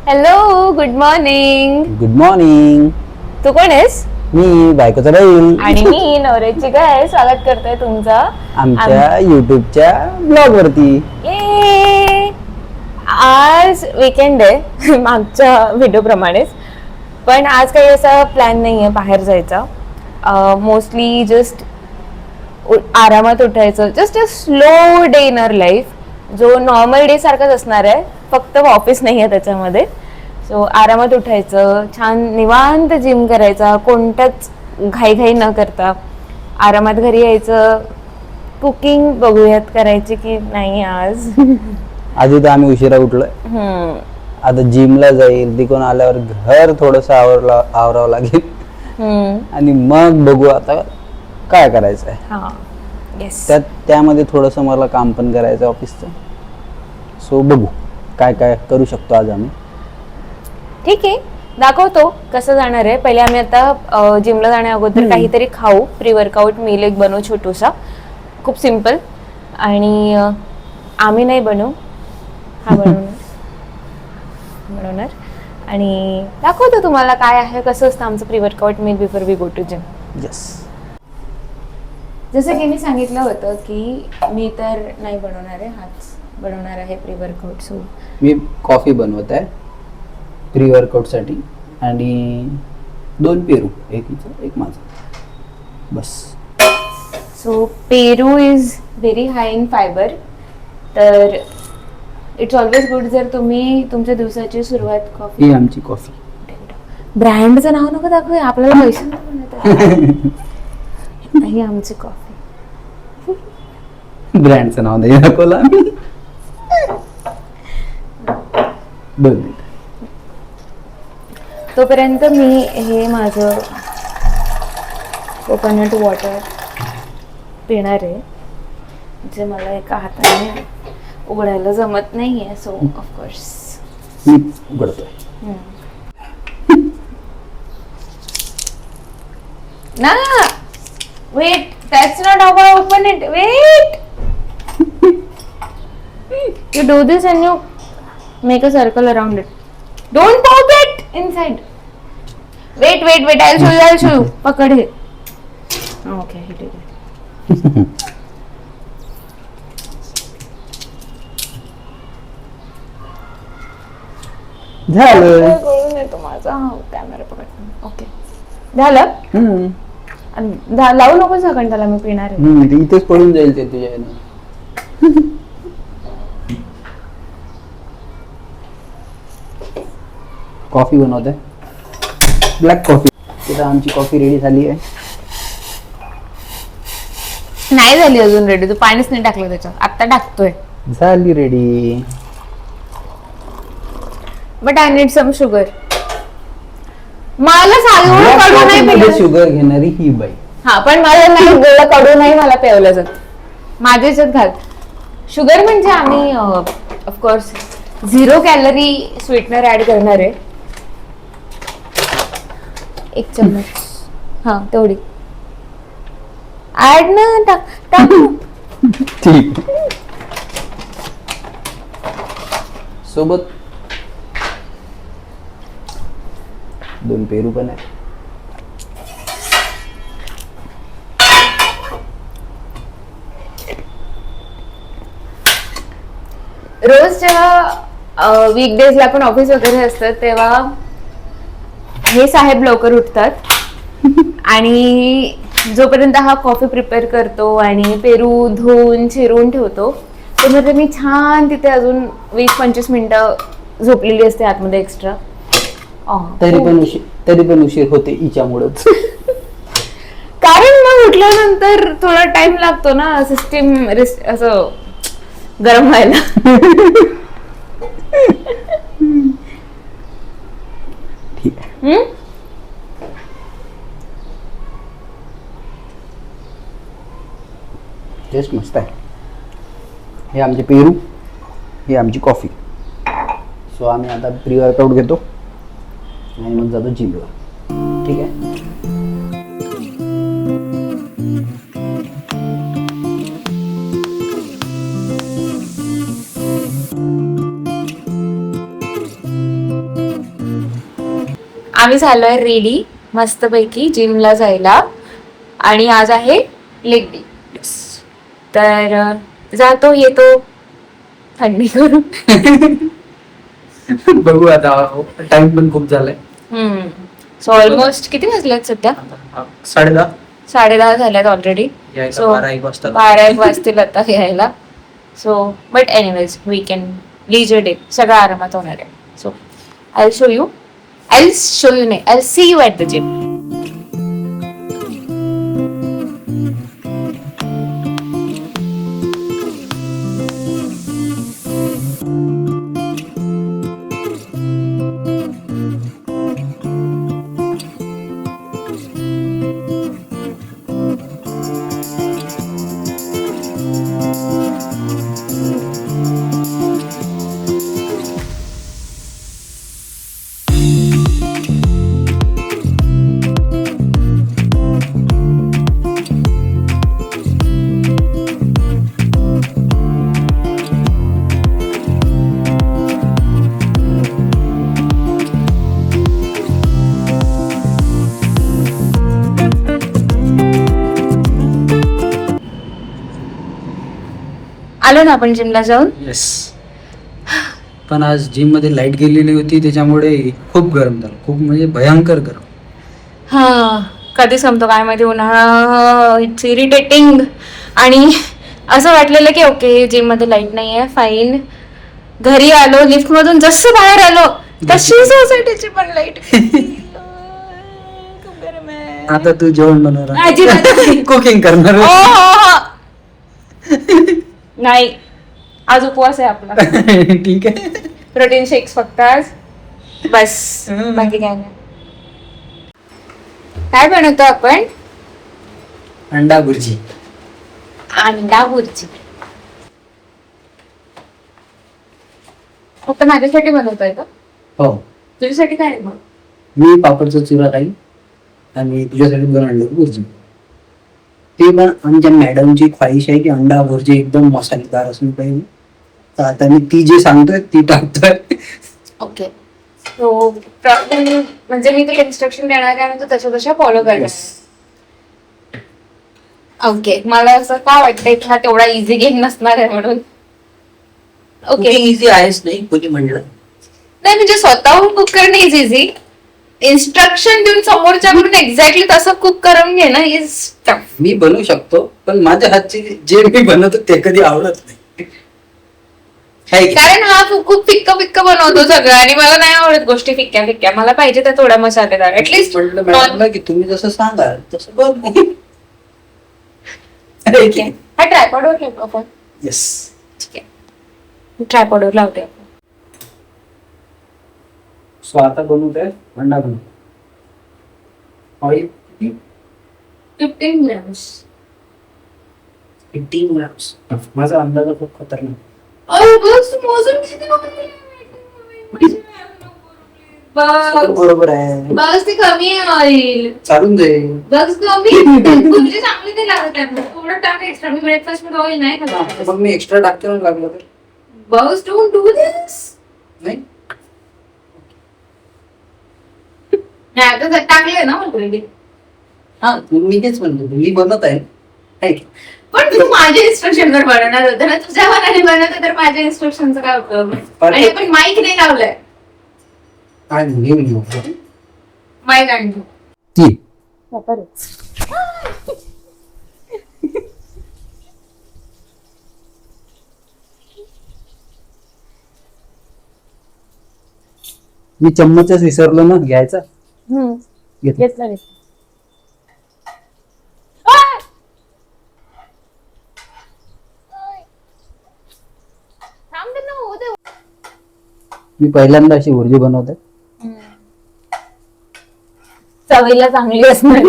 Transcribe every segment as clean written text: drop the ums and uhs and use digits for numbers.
Hello, good morning. Good morning. तू कोण आहेस? मी बायकोचा राहील आणि मी नवऱ्याची काय स्वागत करते तुमचं आमच्या युट्यूबच्या ब्लॉग वरती. ये. आज वीकेंड आहे मागच्या व्हिडिओ प्रमाणेच, पण आज काही असा प्लॅन नाही आहे बाहेर जायचा. मोस्टली जस्ट आरामात उठायचं, just a slow day in our life, जो नॉर्मल डे सारखाच असणार आहे, फक्त ऑफिस नाही आहे त्याच्यामध्ये. सो आरामात उठायचं, छान निवांत जिम करायचा, कोणत्याच घाईघाई न करता आरामात घरी यायचं. कुकिंग बघूयात करायची की नाही आज. आधी तर आम्ही उशिरा उठलोय. आता जिमला जाईल, तिकडून आल्यावर घर थोडस आवरावं लागेल आणि मग बघू आता काय करायचं आहे. हा, येस. त्यामध्ये थोडस मला काम पण करायचं ऑफिसचं. सो बघू काय काय करू शकतो आज आम्ही. ठीक आहे, दाखवतो कसं जाणार आहे. पहिले आम्ही आता जिमला जाण्या अगोदर काहीतरी खाऊ. प्री वर्कआउट मील एक बनवू छोटूसा, खूप सिम्पल. आणि आम्ही नाही बनवू, हा बनवणार आणि दाखवतो तुम्हाला काय आहे, कसं असतं आमचं pre workout meal before we go to gym. Yes. जसं की मी सांगितलं होतं की मी तर नाही बनवणार आहे, हाच बनवणार आहे प्री वर्कआउट. सो मी कॉफी बनवत आहे प्री वर्कआउट साठी आणि 2 पेरू, एक हिचं एक माझं, बस. So peru is very high in fibre, तर इट्स ऑलवेज गुड जर तुम्ही तुमच्या दिवसाची सुरुवात कॉफी. ही आमची कॉफी. ब्रँडचं नाव नको दाखवूया, आपल्याला पैसे नको मिळतात. ही आमची कॉफी. ब्रँडचं नाव नाही दाखवलं आम्ही. 2 मिनिट. तोपर्यंत मी हे माझं कोकोनट वॉटर पिणार आहे, जे मला एका हाताने उघडायला जमत नाही आहे. सो ऑफकोर्स मी उघडतोय. ना, weight, that's not how I open it. Wait. You do this and you make a circle around it. Don't pop it inside. Wait. I'll show you. पकड हे. Okay, he did it. झालं. कळून येतो माझा camera पकड. Okay, झालं. आणि लावू नको झाकण त्याला, मी पिणार आहे. ते इथेच पडून जाईल ते तुझ्या ह्यानं. कॉफी बनवत आहे, ब्लॅक कॉफी. तिथं आमची कॉफी रेडी झाली आहे. नाही झाली अजून रेडी, तू पाणीच नाही टाकलं त्याच्यात, आता टाकतोय. झाली ready. But I need some sugar. मला साधं कडू नाही पिलं. शुगर घेणारी ही बाई. हा, पण मला नाही गोळा कडू नाही मला प्यावलं जात. माझ्या याच्यात घाल शुगर. म्हणजे आम्ही ऑफकोर्स 0 कॅलरी स्वीटनर ऍड करणार आहे. 1 चम्मच, हा तेवढी ऍड ना, टाक. ठीक. सोबत 2 पेरू पण आहे. रोज जेव्हा वीकडेजला पण ऑफिस वगैरे असतं तेव्हा हे साहेब लवकर उठतात आणि जोपर्यंत हा कॉफी प्रिपेअर करतो आणि पेरू धुवून चिरून ठेवतो, त्यामध्ये मी छान तिथे अजून 20-25 मिनिटं झोपलेली असते आतमध्ये एक्स्ट्रा. तरी पण उशीर होते हिच्यामुळेच. कारण मग उठल्यानंतर थोडा टाइम लागतो ना सिस्टीम असं गरम व्हायला. ठीक आहे. टेस्ट मस्त आहे. हे आमचे पेरू, ही आमची कॉफी. सो आम्ही आता प्री वर्कआउट घेतो आणि मग जातो जिमला. ठीक आहे. आम्ही झालोय रेडी मस्तपैकी जिमला जायला आणि आज आहे लेग डे. तर जातो येतो थंडी करून. बघू आता, टाइम पण खूप झालाय. सो ऑलमोस्ट किती वाजलेत सध्या? 10:30. 10:30 झाल्यात ऑलरेडी. सो 12-1 वाजता. 12-1 वाजतील आता यायला. So but anyways weekend leisure day सगळं आरामात होणार आहे. सो आय शो यू नाही I see you at the gym. आलो ना आपण जिमला जाऊन. येस. पण आज जिम मध्ये लाईट गेलेली होती त्याच्यामुळे खूप गरम झालं, खूप म्हणजे भयंकर गरम. हा कधी संपतो काय माहिती उन्हाळा. It's irritating. आणि असं वाटलेलं की ओके जिम मध्ये लाईट नाहीये फाईन. घरी आलो लिफ्ट मधून जसं बाहेर आलो तशी सोसायटीची पण लाईट. आता तू जेवण बनवणार, अजिबात कुकिंग करणार. नाही आज उपवास आहे आपला. ठीक आहे. प्रोटीन शेक्स फक्त आज बस, बाकी काय नाही. काय बनवतो आपण? अंडा भुर्जी. अंडा भुर्जी. फक्त माझ्यासाठी बनवतोय का? हो. तुझ्यासाठी काय आहे मग? मी पापडचा चुरा खाईल आणि तुझ्यासाठी बनवलेली भुर्जी. ते पण आमच्या मॅडमची ख्वाहिश आहे की अंडा भुर्जी एकदम मसालेदार असली पाहिजे. तर आता मी ती जे सांगतोय ती टाकतोय. ओके. सो म्हणजे मी तुला इन्स्ट्रक्शन देणार आहे तू तशा फॉलो करणार. ओके. मला असं का वाटतंय की हा तेवढा इझी गेम नसणार आहे म्हणून. ओके. इझी आहेच नाही कोणी म्हणलं. नाही म्हणजे स्वतःहून कुक करणं इज इझी. इन्स्ट्रक्शन देऊन समोरच्याकडून एक्झॅक्टली तसं कुक करून घेणं इज टफ. मी बनवू शकतो पण माझ्या हातची जे मी बनवतो ते कधी आवडत नाही. कारण हा खूप फिक्का फिक्का बनवतो सगळं आणि मला नाही आवडत गोष्टी फिक्क्या फिक्क्या. मला पाहिजे त्या थोड्या मसालेदार ऍटलीस्ट. म्हटलं मॅडमला की तुम्ही जसं सांगाल तसं बघ. हा ट्रायपॉडवर ठेवतो आपण. येस. ठीक आहे ट्रायपॉडवर लावते आपण. सो आता बनवतोय अंडा बनवतो. Oil 15 grams. 15 ग्रॅम्स. माझा अंदाज खूप खतरनाक. बस मोजून किती बस बरोबर आहे. बस ते कमी आहे ऑइल. चालून दे. बस कमी तुमची चांगली नाही लागत आहे. थोडं टाक एक्स्ट्रा. मी ब्रेकफास्ट मध्ये ऑइल नाही खात. मग मी एक्स्ट्रा टाकते म्हणून लागलं तर. बस डोंट डू दिस. नाही नाही आता टाकले ना ऑलरेडी. हा मी तेच म्हणतो मी बनवत आहे. पण तू माझ्या इन्स्ट्रक्शन वर बनवणार होता ना. तुझ्या मनाने बनवत तर माझ्या इन्स्ट्रक्शनचा काय उपयोग? आणि आपण माईक नाही लावलाय. माईक आणतो ती मी चम्मचच विसरलो ना घ्यायचा. घेतलं. मी पहिल्यांदा अशी भुर्जी बनवते. चवीला चांगली असणार.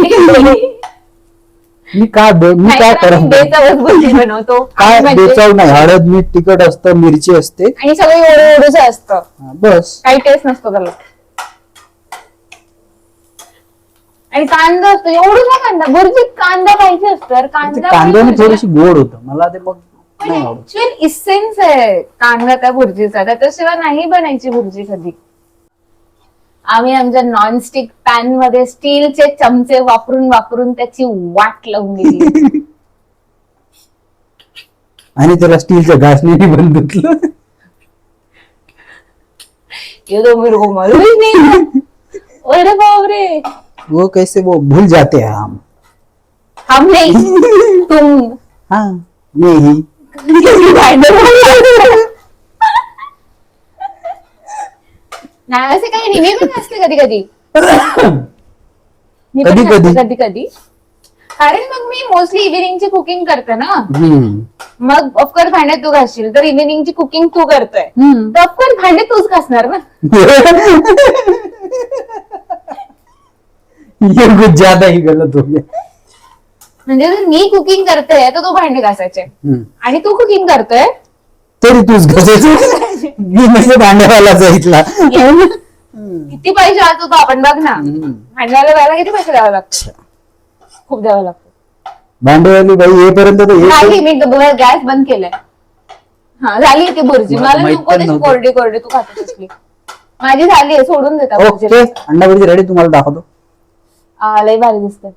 मी काय करत बनवतो काय बेचाव नाही. हळद मीठ तिखट असतं, मिरची असते आणि सगळं एवढं असतं. बस. काही टेस्ट नसतो त्याला. आणि कांदा असतो एवढा कांदा. भुर्जीत कांदा पाहिजे असतो. कांद्याने थोडीशी गोड होतं मला ते मग नाही आवडत. इसेन्स आहे कांदा त्या भुर्जीचा. त्याच्याशिवाय नाही बनायची भुर्जी कधी. आम्ही आमच्या नॉनस्टिक पॅन मध्ये स्टीलचे चमचे वापरून वापरून त्याची वाट लावून गेली. आणि त्याला स्टीलच्या घासण्याने पण धुतलं. ये तो मेरे को मालूम ही नहीं था. अरे बापरे. वो कैसे वो भूल जाते हैं हम नहीं तुम. हाँ मैं ही. नाही असं काही नाही. मी पण असते कधी कधी. कधी-कधी. कधी कधी. कारण मग मी मोस्टली इव्हिनिंगची कुकिंग करते ना. मग ऑफकोर्स भांडे तू घासशील तर इव्हिनिंगची कुकिंग तू करतोय तर ऑफकोर्स भांडे तूच घासणार ना. ये कुछ ज्यादा ही गलत हो गया. म्हणजे जर मी कुकिंग करते तर तू भांडे घासायचे आणि तू कुकिंग करतोय तरी तूच घासायचं. मी म्हणजे भांड्यावाला जायला. किती पैसे वाचवतो आपण बघ ना. भांड्याला जायला किती पैसे द्यावे लागतात. खूप द्यावं लागतं. भांडेवाली बाई येईपर्यंत तर नाही मी गॅस बंद केलाय. हा झाली ती बुर्जी. मला माहित नको पण त्याची नव्हतं. कोरडी कोरडी तू खात असली. माझी झाली आहे सोडून देता ओके अंडा भुर्जी रेडी तुम्हाला दाखवतो. लय भारी दिसते.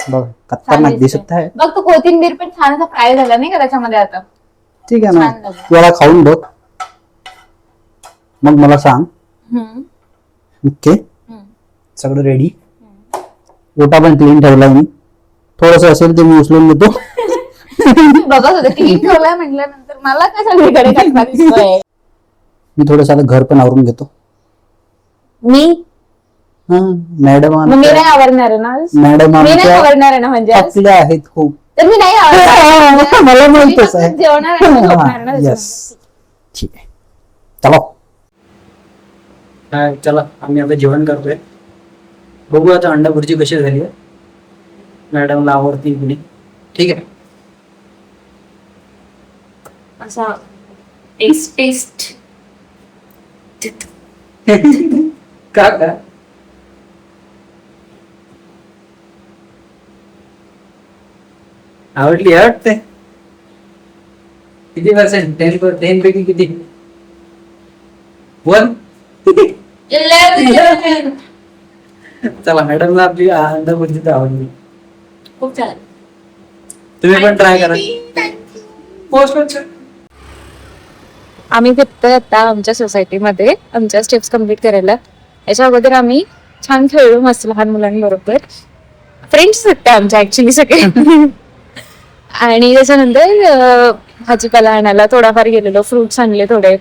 बघ छान खतरनाक दिसते. दिसत आहे. बघ तो कोथिंबीर पण छान असा फ्राय झाला नाही का त्याच्यामध्ये आता. ठीक आहे ना छान लागलं. त्याला खाऊन बघ मग मला सांग. हम्म. ओके हम्म. सगळं रेडी. ओटा पण क्लीन ठेवला मी. थोडस असेल ते मी उचलून घेतो. बघत होते क्लीन ठेवलाय म्हटल्यानंतर मला काय सगळीकडे कचरा दिसतोय. मी थोडस आता घर पण आवरून घेतो. मी हा मॅडम मग मी नाही आवडणार आहे ना आज? मॅडम मी नाही आमच्या आवडणार आहे ना म्हणजे आज? थकल्या आहेत खूप. तर मी नाही आवडणार. मला माहितच आहे. मी जेवणार आणि झोपणार ना येस ठीक आहे चलो. चला आम्ही आता जेवण करतोय. बघू आता अंडा भुर्जी कशी झाली आहे. मॅडमला आवडती की नाही. ठीक आहे असा टेस्ट का आवडली वाटते. किती पर्सेंट 10 पैकी किती 1. चला मॅडमला आपली अंडा भुर्जी तर आवडली. खूप छान. तुम्ही पण ट्राय करा. पोस्ट आम्ही फिरतोय आता आमच्या सोसायटीमध्ये आमच्या स्टेप्स कम्प्लीट करायला. याच्या अगोदर आम्ही छान खेळलो मस्त लहान मुलांबरोबर. फ्रेंड्स होते आमच्या ऍक्च्युली सगळे. आणि त्याच्यानंतर भाजीपाला आणायला थोडाफार गेलेलो. फ्रुट्स आणले थोडे.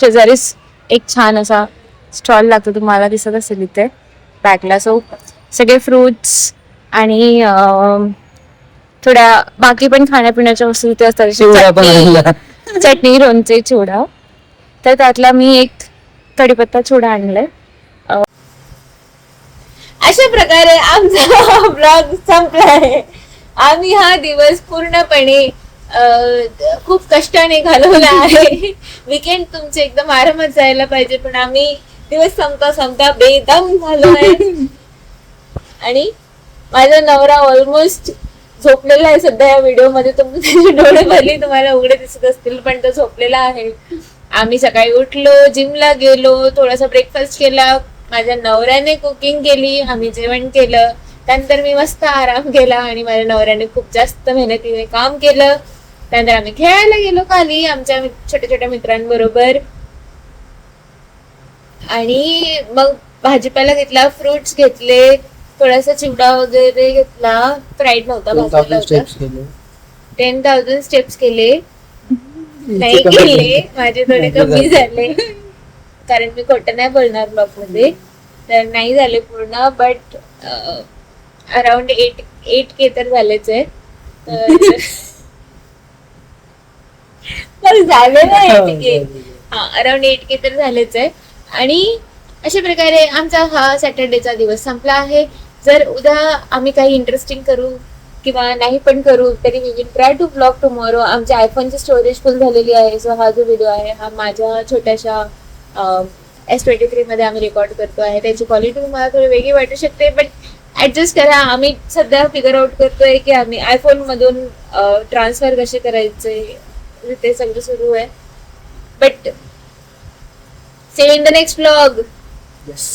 शेजारीच एक छान असा स्टॉल लागतो तुम्हाला दिसत असेल इथे बॅकला. सो सगळे फ्रुट्स आणि थोड्या बाकी पण खाण्यापिण्याच्या वस्तू इथे असतात. चटणी लोणचे चिवडा. तर त्यातला मी एक कढीपत्ता चिवडा आणलाय. अशा प्रकारे आमचा ब्लॉग संपलाय. आम्ही हा दिवस पूर्णपणे खूप कष्टाने घालवला आहे. विकेंड तुमचे एकदम आरामात जायला पाहिजे पण आम्ही दिवस संपता संपता बेदम झालो आहे. आणि माझा नवरा ऑलमोस्ट झोपलेला आहे सध्या या व्हिडिओ मध्ये. त्याचे डोळे भरली तुम्हाला उघडे दिसत असतील पण तो झोपलेला आहे. आम्ही सकाळी उठलो, जिमला गेलो, थोडासा ब्रेकफास्ट केला, माझ्या नवऱ्याने कुकिंग केली, आम्ही जेवण केलं, त्यानंतर मी मस्त आराम केला आणि माझ्या नवऱ्याने खूप जास्त मेहनतीने काम केलं. त्यानंतर आम्ही खेळायला गेलो खाली आमच्या छोट्या छोट्या मित्रांबरोबर आणि मग भाजीपाला घेतला, फ्रुट्स घेतले, थोडासा चिवडा वगैरे घेतला. फ्राईड नव्हता, भाजलेला होता. 10,000 स्टेप्स केले. नाही केले, माझे थोडे कमी झाले कारण मी खोटं नाही बोलणार ब्लॉग मध्ये. तर नाही झाले पूर्ण बट अराउंड 8K तर झालेच आहे. तर झाले ना 8K. हा अराउंड 8K तर झालेच आहे. आणि अशा प्रकारे आमचा हा सॅटर्डेचा दिवस संपला आहे. जर उद्या आम्ही काही इंटरेस्टिंग करू किंवा नाही पण करू तरी we will try to blog tomorrow. आमच्या आयफोनची स्टोरेज फुल झालेली आहे. सो हा जो व्हिडिओ आहे हा माझ्या छोट्याशा S23 मध्ये आम्ही रेकॉर्ड करतो आहे. त्याची क्वालिटी तुम्हाला थोडी वेगळी वाटू शकते बट ऍडजस्ट करा. आम्ही सध्या फिगर आउट करतोय की आम्ही आयफोन मधून ट्रान्सफर कसे करायचे ते सगळं सुरू आहे. But see you in the next blog. Yes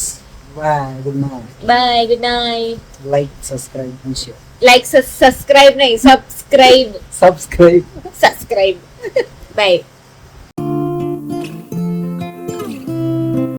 bye good night bye good night like subscribe आणि शेअर लाईक सबस्क्राईब नाही सबस्क्राईब सबस्क्राईब सबस्क्राईब बाय